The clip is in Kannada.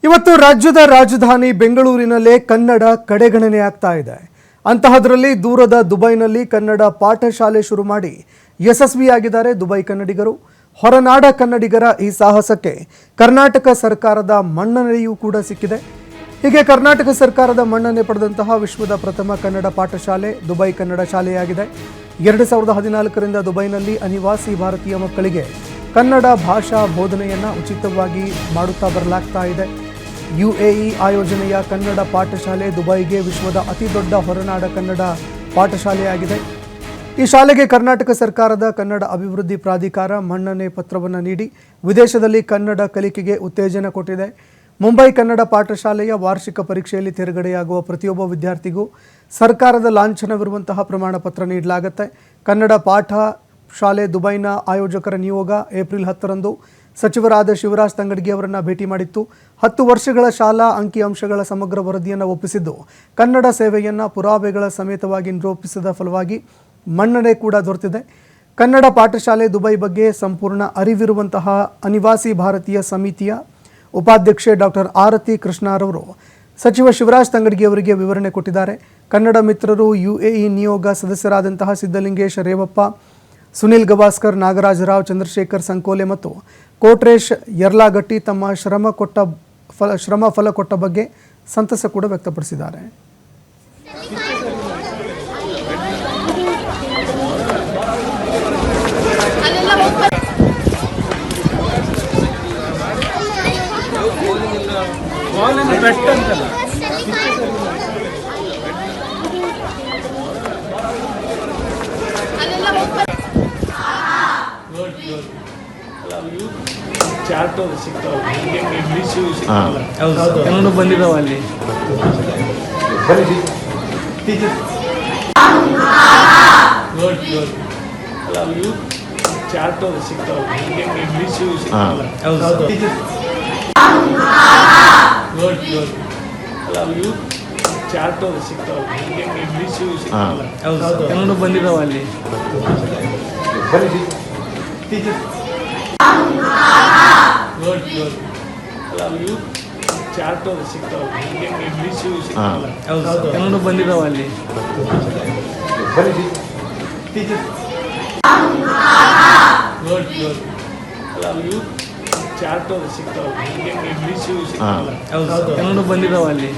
ಇವತ್ತು ರಾಜ್ಯದ ರಾಜಧಾನಿ ಬೆಂಗಳೂರಿನಲ್ಲೇ ಕನ್ನಡ ಕಡೆಗಣನೆ ಆಗ್ತಾ ಇದೆ. ಅಂತಹದರಲ್ಲಿ ದೂರದ ದುಬೈನಲ್ಲಿ ಕನ್ನಡ ಪಾಠಶಾಲೆ ಶುರು ಮಾಡಿ ಯಶಸ್ವಿಯಾಗಿದ್ದಾರೆ ದುಬೈ ಕನ್ನಡಿಗರು. ಹೊರನಾಡ ಕನ್ನಡಿಗರ ಈ ಸಾಹಸಕ್ಕೆ ಕರ್ನಾಟಕ ಸರ್ಕಾರದ ಮನ್ನಣೆಯೂ ಕೂಡ ಸಿಕ್ಕಿದೆ. ಹೀಗೆ ಕರ್ನಾಟಕ ಸರ್ಕಾರದ ಮನ್ನಣೆ ಪಡೆದಂತಹ ವಿಶ್ವದ ಪ್ರಥಮ ಕನ್ನಡ ಪಾಠಶಾಲೆ ದುಬೈ ಕನ್ನಡ ಶಾಲೆಯಾಗಿದೆ. 2014ರಿಂದ ದುಬೈನಲ್ಲಿ ಅನಿವಾಸಿ ಭಾರತೀಯ ಮಕ್ಕಳಿಗೆ ಕನ್ನಡ ಭಾಷಾ ಬೋಧನೆಯನ್ನು ಉಚಿತವಾಗಿ ಮಾಡುತ್ತಾ ಬರಲಾಗ್ತಾ ಇದೆ. UAE ಆಯೋಜನೆಯ ಕನ್ನಡ ಪಾಠಶಾಲೆ ದುಬೈಗೆ ವಿಶ್ವದ ಅತಿದೊಡ್ಡ ಹೊರನಾಡ ಕನ್ನಡ ಪಾಠಶಾಲೆಯಾಗಿದೆ. ಈ ಶಾಲೆಗೆ ಕರ್ನಾಟಕ ಸರ್ಕಾರದ ಕನ್ನಡ ಅಭಿವೃದ್ಧಿ ಪ್ರಾಧಿಕಾರ ಮನ್ನಣೆ ಪತ್ರವನ್ನು ನೀಡಿ ವಿದೇಶದಲ್ಲಿ ಕನ್ನಡ ಕಲಿಕೆಗೆ ಉತ್ತೇಜನ ಕೊಟ್ಟಿದೆ. ಮುಂಬೈ ಕನ್ನಡ ಪಾಠಶಾಲೆಯ ವಾರ್ಷಿಕ ಪರೀಕ್ಷೆಯಲ್ಲಿ ತೇರ್ಗಡೆಯಾಗುವ ಪ್ರತಿಯೊಬ್ಬ ವಿದ್ಯಾರ್ಥಿಗೂ ಸರ್ಕಾರದ ಲಾಂಛನವಿರುವಂತಹ ಪ್ರಮಾಣ ಪತ್ರ ನೀಡಲಾಗುತ್ತೆ. ಕನ್ನಡ ಪಾಠ ಶಾಲೆ ದುಬೈನ ಆಯೋಜಕರ ನಿಯೋಗ ಏಪ್ರಿಲ್ 10ರಂದು ಸಚಿವರಾದ ಶಿವರಾಜ್ ತಂಗಡಗಿ ಅವರನ್ನು ಭೇಟಿ ಮಾಡಿತ್ತು. 10 ವರ್ಷಗಳ ಶಾಲಾ ಅಂಕಿಅಂಶಗಳ ಸಮಗ್ರ ವರದಿಯನ್ನು ಒಪ್ಪಿಸಿದ್ದು ಕನ್ನಡ ಸೇವೆಯನ್ನು ಪುರಾವೆಗಳ ಸಮೇತವಾಗಿ ನಿರೂಪಿಸಿದ ಫಲವಾಗಿ ಮನ್ನಣೆ ಕೂಡ ದೊರೆತಿದೆ. ಕನ್ನಡ ಪಾಠಶಾಲೆ ದುಬೈ ಬಗ್ಗೆ ಸಂಪೂರ್ಣ ಅರಿವಿರುವಂತಹ ಅನಿವಾಸಿ ಭಾರತೀಯ ಸಮಿತಿಯ ಉಪಾಧ್ಯಕ್ಷೆ ಡಾಕ್ಟರ್ ಆರತಿ ಕೃಷ್ಣರವರು ಸಚಿವ ಶಿವರಾಜ್ ತಂಗಡಗಿ ಅವರಿಗೆ ವಿವರಣೆ ಕೊಟ್ಟಿದ್ದಾರೆ. ಕನ್ನಡ ಮಿತ್ರರು UAE ನಿಯೋಗ ಸದಸ್ಯರಾದಂತಹ ಸಿದ್ದಲಿಂಗೇಶ್ ರೇವಪ್ಪ, ಸುನಿಲ್ ಗವಾಸ್ಕರ್, ನಾಗರಾಜರಾವ್, ಚಂದ್ರಶೇಖರ್ ಸಂಕೋಲೆ ಮತ್ತು ಕೋಟ್ರೇಶ್ ಯರ್ಲಾಗಟ್ಟಿ ತಮ್ಮ ಶ್ರಮ ಫಲ ಕೊಟ್ಟ ಬಗ್ಗೆ ಸಂತಸ ಕೂಡ ವ್ಯಕ್ತಪಡಿಸಿದ್ದಾರೆ. ಚಾರ್ಟ್ ಸಿಗ್ತಾವಲ್ಲ, ಇಂಗ್ಲೀಷು ಸಿಗ್ತಾವಲ್ಲ, ಕನ್ನಡ ಬಂದಿದ್ದಾವ ಅಲ್ಲಿ. ಅಲ್ಲ ಇವು ಚಾರ್ಟ್ ಸಿಗ್ತಾವಲ್ಲ, ಇಂಗ್ಲೀಷು ಸಿಗ್ತಾವಲ್ಲ. ಅಲ್ಲ ಇವು ಚಾರ್ಟ್ ಸಿಗ್ತಾವಲ್ಲ, ಇಂಗ್ಲೀಷು ಸಿಗ್ತಾವಲ್ಲ, ಕನ್ನಡ ಬಂದಿದ್ದಾವ ಅಲ್ಲಿ. ಅಲ್ಲ ಇವು ಚಾರ್ಟ್ ಸಿಗ್ತಾವಲ್ಲ, ಇಂಗ್ಲೀಷು ಸಿಗ್ತಾವಲ್ಲ, ಕನ್ನಡ ಬಂದಿದ್ದಾವ ಅಲ್ಲಿ. ಅಲ್ಲ ಇವು ಚಾರ್ಟ್ ಸಿಗ್ತಾವಲ್ಲ, ಇಂಗ್ಲೀಷು ಸಿಗ್ತಾವಲ್ಲ, ಕನ್ನಡ ಬಂದಿದ್ದಾವ ಅಲ್ಲಿ.